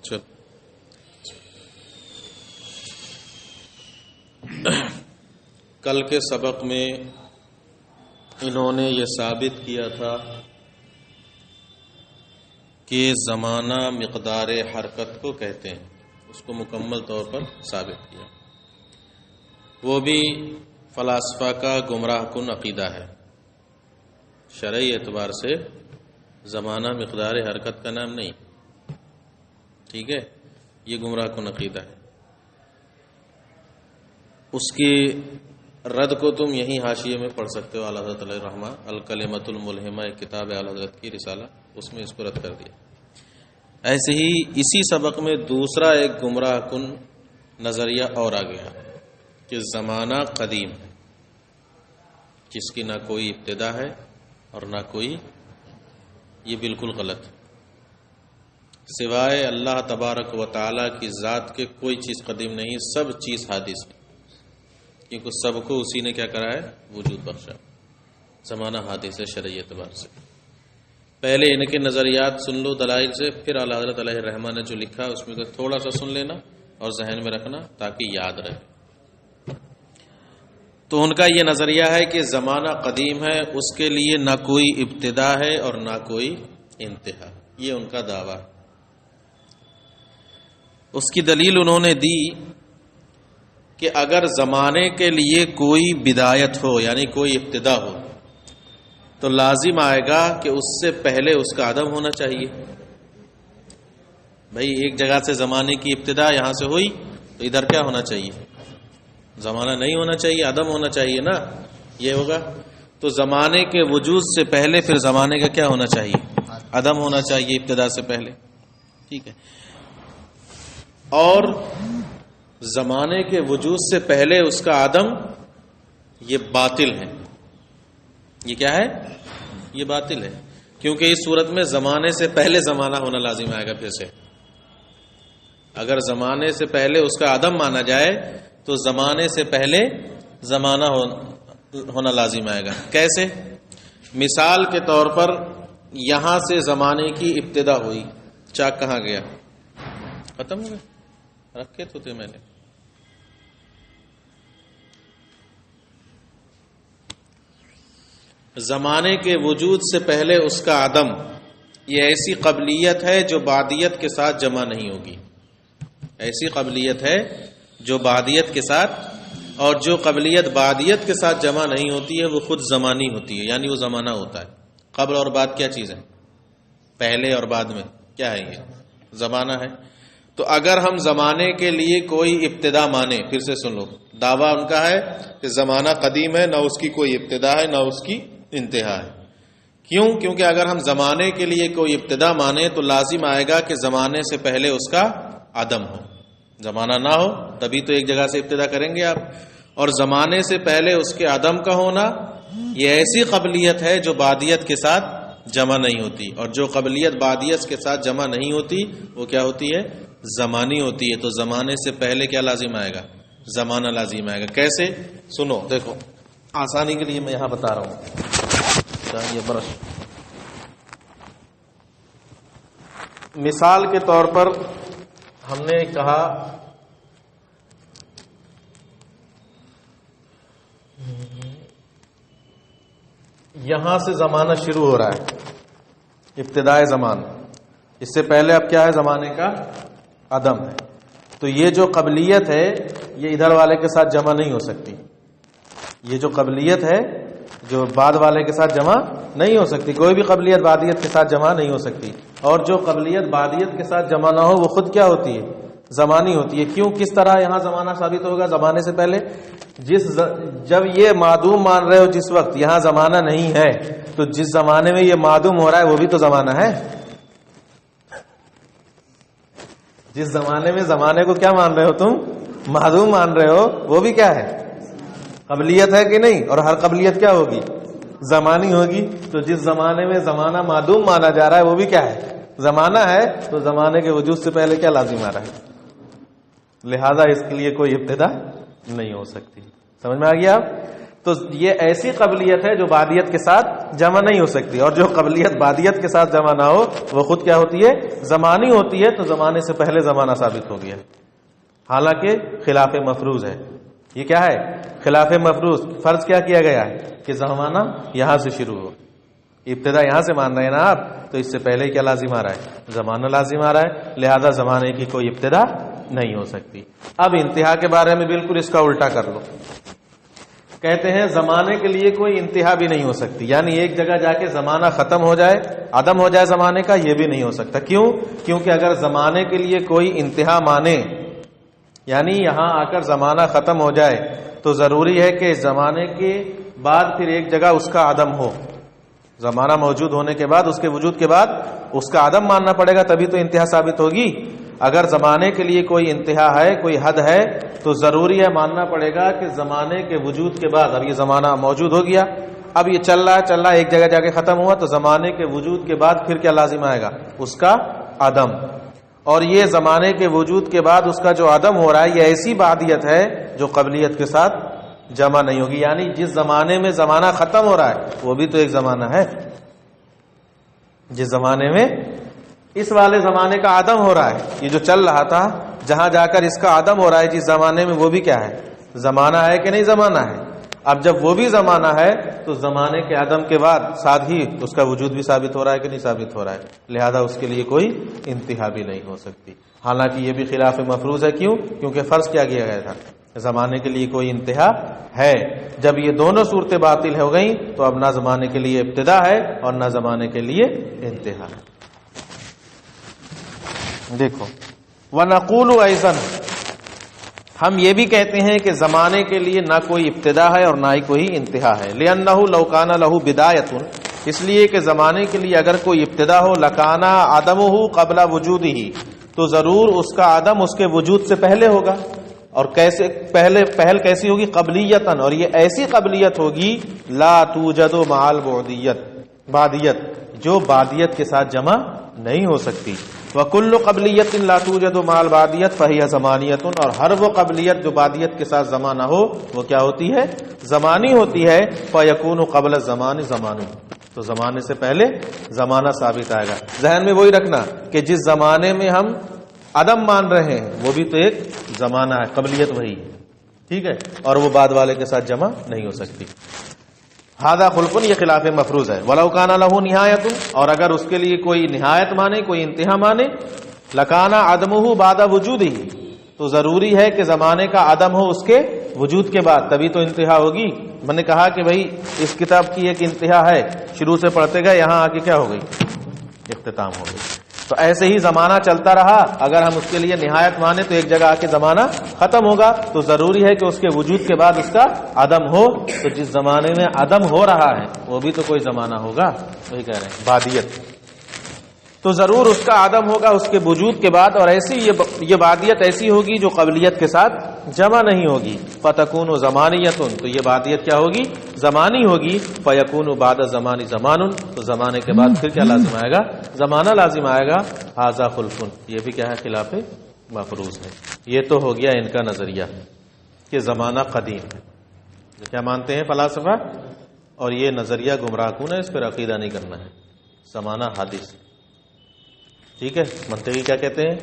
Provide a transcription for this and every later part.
چل کل کے سبق میں انہوں نے یہ ثابت کیا تھا کہ زمانہ مقدار حرکت کو کہتے ہیں، اس کو مکمل طور پر ثابت کیا۔ وہ بھی فلاسفہ کا گمراہ کن عقیدہ ہے۔ شرعی اعتبار سے زمانہ مقدار حرکت کا نام نہیں، ٹھیک ہے، یہ گمراہ کن عقیدہ ہے۔ اس کی رد کو تم یہیں حاشیے میں پڑھ سکتے ہو، اعلیٰ حضرت علیہ الرحمہ الکلمۃ الملہمہ، ایک کتاب ہے اعلیٰ حضرت کی رسالہ، اس میں اس کو رد کر دیا۔ ایسے ہی اسی سبق میں دوسرا ایک گمراہ کن نظریہ اور آ گیا کہ زمانہ قدیم ہے، جس کی نہ کوئی ابتدا ہے اور نہ کوئی، یہ بالکل غلط ہے۔ سوائے اللہ تبارک و تعالیٰ کی ذات کے کوئی چیز قدیم نہیں، سب چیز حادث ہے، کیونکہ سب کو اسی نے کیا کرا ہے؟ وجود بخشا۔ زمانہ حادث ہے شرعی اعتبار سے۔ پہلے ان کے نظریات سن لو دلائل سے، پھر اعلیٰ حضرت علیہ الرحمہ نے جو لکھا اس میں تھوڑا سا سن لینا اور ذہن میں رکھنا تاکہ یاد رہے۔ تو ان کا یہ نظریہ ہے کہ زمانہ قدیم ہے، اس کے لیے نہ کوئی ابتدا ہے اور نہ کوئی انتہا، یہ ان کا دعویٰ ہے۔ اس کی دلیل انہوں نے دی کہ اگر زمانے کے لیے کوئی بدایت ہو، یعنی کوئی ابتدا ہو، تو لازم آئے گا کہ اس سے پہلے اس کا عدم ہونا چاہیے۔ بھائی ایک جگہ سے زمانے کی ابتدا یہاں سے ہوئی تو ادھر کیا ہونا چاہیے؟ زمانہ نہیں ہونا چاہیے، عدم ہونا چاہیے نا، یہ ہوگا۔ تو زمانے کے وجود سے پہلے پھر زمانے کا کیا ہونا چاہیے؟ عدم ہونا چاہیے ابتدا سے پہلے، ٹھیک ہے۔ اور زمانے کے وجود سے پہلے اس کا عدم، یہ باطل ہے۔ یہ کیا ہے؟ یہ باطل ہے، کیونکہ اس صورت میں زمانے سے پہلے زمانہ ہونا لازم آئے گا۔ پھر سے اگر زمانے سے پہلے اس کا عدم مانا جائے تو زمانے سے پہلے زمانہ ہونا لازم آئے گا۔ کیسے؟ مثال کے طور پر یہاں سے زمانے کی ابتدا ہوئی، چاک کہاں گیا؟ ختم ہو گیا، رکھے تو تھے میں نے۔ زمانے کے وجود سے پہلے اس کا عدم، یہ ایسی قبلیت ہے جو بعدیت کے ساتھ جمع نہیں ہوگی۔ ایسی قبلیت ہے جو بعدیت کے ساتھ، اور جو قبلیت بعدیت کے ساتھ جمع نہیں ہوتی ہے وہ خود زمانی ہوتی ہے، یعنی وہ زمانہ ہوتا ہے۔ قبل اور بعد کیا چیز ہے؟ پہلے اور بعد میں کیا ہے؟ یہ زمانہ ہے۔ تو اگر ہم زمانے کے لیے کوئی ابتدا مانے، پھر سے سن لو، دعویٰ ان کا ہے کہ زمانہ قدیم ہے، نہ اس کی کوئی ابتدا ہے نہ اس کی انتہا ہے۔ کیوں؟ کیونکہ اگر ہم زمانے کے لیے کوئی ابتدا مانے تو لازم آئے گا کہ زمانے سے پہلے اس کا عدم ہو۔ زمانہ نہ ہو تبھی تو ایک جگہ سے ابتدا کریں گے آپ، اور زمانے سے پہلے اس کے عدم کا ہونا یہ ایسی قبلیت ہے جو بعدیت کے ساتھ جمع نہیں ہوتی، اور جو قبلیت بعدیت کے ساتھ جمع نہیں ہوتی وہ کیا ہوتی ہے؟ زمانی ہوتی ہے۔ تو زمانے سے پہلے کیا لازم آئے گا؟ زمانہ لازم آئے گا۔ کیسے؟ سنو، دیکھو، آسانی کے لیے میں یہاں بتا رہا ہوں، یہ برش۔ مثال کے طور پر ہم نے کہا یہاں سے زمانہ شروع ہو رہا ہے، ابتدائے زمان، اس سے پہلے اب کیا ہے؟ زمانے کا عدم ہے۔ تو یہ جو قبلیت ہے یہ ادھر والے کے ساتھ جمع نہیں ہو سکتی۔ یہ جو قبلیت ہے جو بعد والے کے ساتھ جمع نہیں ہو سکتی، کوئی بھی قبلیت بعدیت کے ساتھ جمع نہیں ہو سکتی، اور جو قبلیت بعدیت کے ساتھ جمع نہ ہو وہ خود کیا ہوتی ہے؟ زمانی ہوتی ہے۔ کیوں؟ کس طرح یہاں زمانہ ثابت ہوگا زمانے سے پہلے؟ جب یہ معدوم مان رہے ہو جس وقت یہاں زمانہ نہیں ہے، تو جس زمانے میں یہ معدوم ہو رہا ہے وہ بھی تو زمانہ ہے۔ جس زمانے میں زمانے کو کیا مان رہے ہو تم؟ معدوم مان رہے ہو، وہ بھی کیا ہے؟ قبلیت ہے کہ نہیں؟ اور ہر قبلیت کیا ہوگی؟ زمانی ہوگی۔ تو جس زمانے میں زمانہ معدوم مانا جا رہا ہے وہ بھی کیا ہے؟ زمانہ ہے۔ تو زمانے کے وجود سے پہلے کیا لازم آ رہا ہے؟ لہذا اس کے لیے کوئی ابتدا نہیں ہو سکتی۔ سمجھ میں آ گیا آپ؟ تو یہ ایسی قبلیت ہے جو بعدیت کے ساتھ جمع نہیں ہو سکتی، اور جو قبلیت بعدیت کے ساتھ جمع نہ ہو وہ خود کیا ہوتی ہے؟ زمانی ہوتی ہے، تو زمانے سے پہلے زمانہ ثابت ہو گیا، حالانکہ خلاف مفروض ہے۔ یہ کیا ہے؟ خلاف مفروض۔ فرض کیا کیا گیا ہے کہ زمانہ یہاں سے شروع ہو، ابتدا یہاں سے مان رہے ہیں نا آپ، تو اس سے پہلے کیا لازم آ رہا ہے؟ زمانہ لازم آ رہا ہے، لہذا زمانے کی کوئی ابتدا نہیں ہو سکتی۔ اب انتہا کے بارے میں بالکل اس کا الٹا کر لو، کہتے ہیں زمانے کے لیے کوئی انتہا بھی نہیں ہو سکتی، یعنی ایک جگہ جا کے زمانہ ختم ہو جائے، عدم ہو جائے زمانے کا، یہ بھی نہیں ہو سکتا۔ کیوں؟ کیونکہ اگر زمانے کے لیے کوئی انتہا مانے، یعنی یہاں آ کر زمانہ ختم ہو جائے، تو ضروری ہے کہ زمانے کے بعد پھر ایک جگہ اس کا عدم ہو۔ زمانہ موجود ہونے کے بعد، اس کے وجود کے بعد اس کا عدم ماننا پڑے گا، تبھی تو انتہا ثابت ہوگی۔ اگر زمانے کے لیے کوئی انتہا ہے، کوئی حد ہے، تو ضروری ہے ماننا پڑے گا کہ زمانے کے وجود کے بعد، اب یہ زمانہ موجود ہو گیا، اب یہ چل رہا ایک جگہ جا کے ختم ہوا، تو زمانے کے وجود کے بعد پھر کیا لازم آئے گا؟ اس کا عدم۔ اور یہ زمانے کے وجود کے بعد اس کا جو عدم ہو رہا ہے، یہ ایسی بعدیت ہے جو قبلیت کے ساتھ جمع نہیں ہوگی، یعنی جس زمانے میں زمانہ ختم ہو رہا ہے وہ بھی تو ایک زمانہ ہے، جس زمانے میں اس والے زمانے کا عدم ہو رہا ہے، یہ جو چل رہا تھا جہاں جا کر اس کا عدم ہو رہا ہے جس زمانے میں، وہ بھی کیا ہے؟ زمانہ ہے کہ نہیں زمانہ ہے؟ اب جب وہ بھی زمانہ ہے تو زمانے کے عدم کے بعد ساتھ ہی اس کا وجود بھی ثابت ہو رہا ہے کہ نہیں ثابت ہو رہا ہے، لہذا اس کے لیے کوئی انتہا بھی نہیں ہو سکتی۔ حالانکہ یہ بھی خلاف مفروض ہے۔ کیوں؟ کیونکہ فرض کیا کیا گیا تھا؟ زمانے کے لیے کوئی انتہا ہے۔ جب یہ دونوں صورتیں باطل ہو گئیں تو اب نہ زمانے کے لیے ابتدا ہے اور نہ زمانے کے لیے انتہا ہے۔ دیکھو، وَنَقُولُ أَيْضًا، ہم یہ بھی کہتے ہیں کہ زمانے کے لیے نہ کوئی ابتدا ہے اور نہ ہی کوئی انتہا ہے۔ لِأَنَّهُ لَوْ كَانَ لَهُ بِدَايَةٌ، اس لیے کہ زمانے کے لیے اگر کوئی ابتدا ہو، لَكَانَ عَدَمُهُ قَبْلَ وُجُودِهِ، تو ضرور اس کا عدم اس کے وجود سے پہلے ہوگا۔ اور کیسے پہل کیسی ہوگی؟ قبلیتاً، اور یہ ایسی قبلیت ہوگی لا توجد مع البعدیت، بعدیت جو بعدیت کے ساتھ جمع نہیں ہو سکتی۔ وَكُلُّ قَبْلِيَّةٍ لَا تُوجَدُ مَعَ الْبَعْدِيَّةِ فَهِيَ زَمَانِيَّةٌ، اور ہر وہ قبلیت جو بعدیت کے ساتھ زمانہ ہو وہ کیا ہوتی ہے؟ زمانی ہوتی ہے۔ فَيَكُونُ قَبْلَ الزَّمَانِ زَمَانٌ، تو زمانے سے پہلے زمانہ ثابت آئے گا۔ ذہن میں وہی رکھنا کہ جس زمانے میں ہم عدم مان رہے ہیں وہ بھی تو ایک زمانہ ہے، قبلیت وہی ہے، ٹھیک ہے، اور وہ بعد والے کے ساتھ جمع نہیں ہو سکتی۔ ہذا خلف، یہ خلاف مفروض ہے۔ ولو کان له نہایت، اور اگر اس کے لیے کوئی نہایت مانے، کوئی انتہا مانے، لکان عدمہ بعد وجودہ، تو ضروری ہے کہ زمانے کا عدم ہو اس کے وجود کے بعد، تبھی تو انتہا ہوگی۔ میں نے کہا کہ بھائی اس کتاب کی ایک انتہا ہے، شروع سے پڑھتے گئے، یہاں آ کے کیا ہو گئی؟ اختتام ہو گئی۔ تو ایسے ہی زمانہ چلتا رہا، اگر ہم اس کے لیے نہایت مانے تو ایک جگہ آ کے زمانہ ختم ہوگا، تو ضروری ہے کہ اس کے وجود کے بعد اس کا عدم ہو۔ تو جس زمانے میں عدم ہو رہا ہے وہ بھی تو کوئی زمانہ ہوگا، وہی کہہ رہے ہیں بعدیت، تو ضرور اس کا عدم ہوگا اس کے وجود کے بعد، اور ایسی یہ بعدیت ایسی ہوگی جو قبلیت کے ساتھ جمع نہیں ہوگی۔ فتکون زمانیۃ، تو یہ بعدیت کیا ہوگی؟ زمانی ہوگی۔ فیکون بعد زمان زمان، تو زمانے کے بعد پھر کیا لازم آئے گا؟ زمانہ لازم آئے گا۔ ھذا خلف، یہ بھی کیا ہے؟ خلاف مفروض ہے۔ یہ تو ہو گیا ان کا نظریہ کہ زمانہ قدیم ہے، جو کیا مانتے ہیں فلاسفہ، اور یہ نظریہ گمراہ کن ہے، اس پر عقیدہ نہیں کرنا ہے۔ زمانہ حادث، ٹھیک ہے۔ منطقی کیا کہتے ہیں؟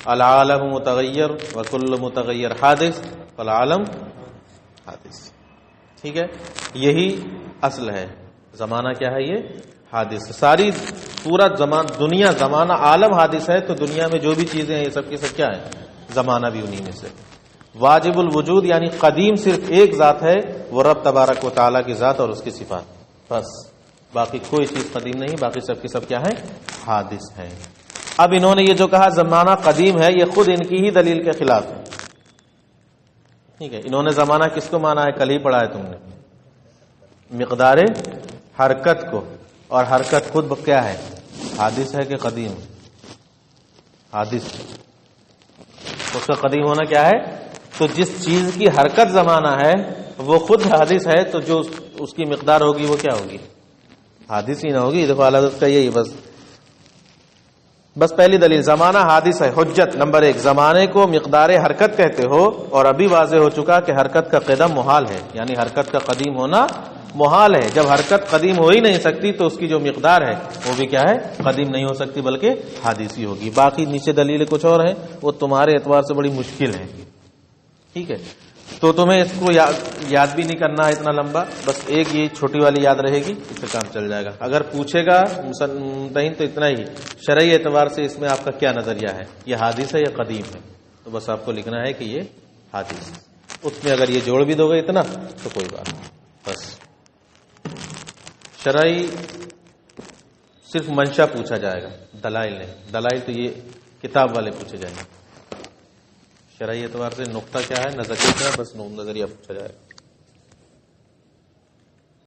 العالم متغیر وکل متغیر حادث، فالعالم حادث، ٹھیک ہے۔ یہی اصل ہے۔ زمانہ کیا ہے؟ یہ حادث، ساری پورا دنیا زمانہ، عالم حادث ہے، تو دنیا میں جو بھی چیزیں ہیں یہ سب کی سب کیا ہے؟ زمانہ بھی انہی میں سے۔ واجب الوجود یعنی قدیم صرف ایک ذات ہے، وہ رب تبارک و تعالیٰ کی ذات اور اس کی صفات، بس، باقی کوئی چیز قدیم نہیں، باقی سب کی سب کیا ہے؟ حادث ہے۔ اب انہوں نے یہ جو کہا زمانہ قدیم ہے، یہ خود ان کی ہی دلیل کے خلاف ہے، ٹھیک ہے۔ انہوں نے زمانہ کس کو مانا ہے؟ کل ہی پڑھا ہے تم نے، مقدار حرکت کو، اور حرکت خود کیا ہے؟ حادث ہے کہ قدیم؟ حادث، اس کا قدیم ہونا کیا ہے؟ تو جس چیز کی حرکت زمانہ ہے وہ خود حادث ہے، تو جو اس کی مقدار ہوگی وہ کیا ہوگی؟ حادث ہی نہ ہوگی۔ دیکھو حالت کا یہی بس بس پہلی دلیل زمانہ حادث ہے، حجت نمبر 1، زمانے کو مقدار حرکت کہتے ہو، اور ابھی واضح ہو چکا کہ حرکت کا قدم محال ہے، یعنی حرکت کا قدیم ہونا محال ہے۔ جب حرکت قدیم ہو ہی نہیں سکتی تو اس کی جو مقدار ہے وہ بھی کیا ہے، قدیم نہیں ہو سکتی بلکہ حادثی ہوگی۔ باقی نیچے دلیلیں کچھ اور ہیں، وہ تمہارے اعتبار سے بڑی مشکل ہیں، ٹھیک ہے؟ تو تمہیں اس کو یاد بھی نہیں کرنا ہے اتنا لمبا، بس ایک یہ چھوٹی والی یاد رہے گی، اس سے کام چل جائے گا۔ اگر پوچھے گا ممتحن تو اتنا ہی، شرعی اعتبار سے اس میں آپ کا کیا نظریہ ہے، یہ حادث ہے یا قدیم ہے، تو بس آپ کو لکھنا ہے کہ یہ حادث ہے۔ اس میں اگر یہ جوڑ بھی دو گے اتنا تو کوئی بات نہیں۔ بس شرعی صرف منشا پوچھا جائے گا، دلائل نہیں، دلائل تو یہ کتاب والے پوچھے جائیں گے۔ شرعی اعتبار سے نقطہ کیا ہے، نظریہ کیا ہے، بس نظریہ پوچھا جائے گا۔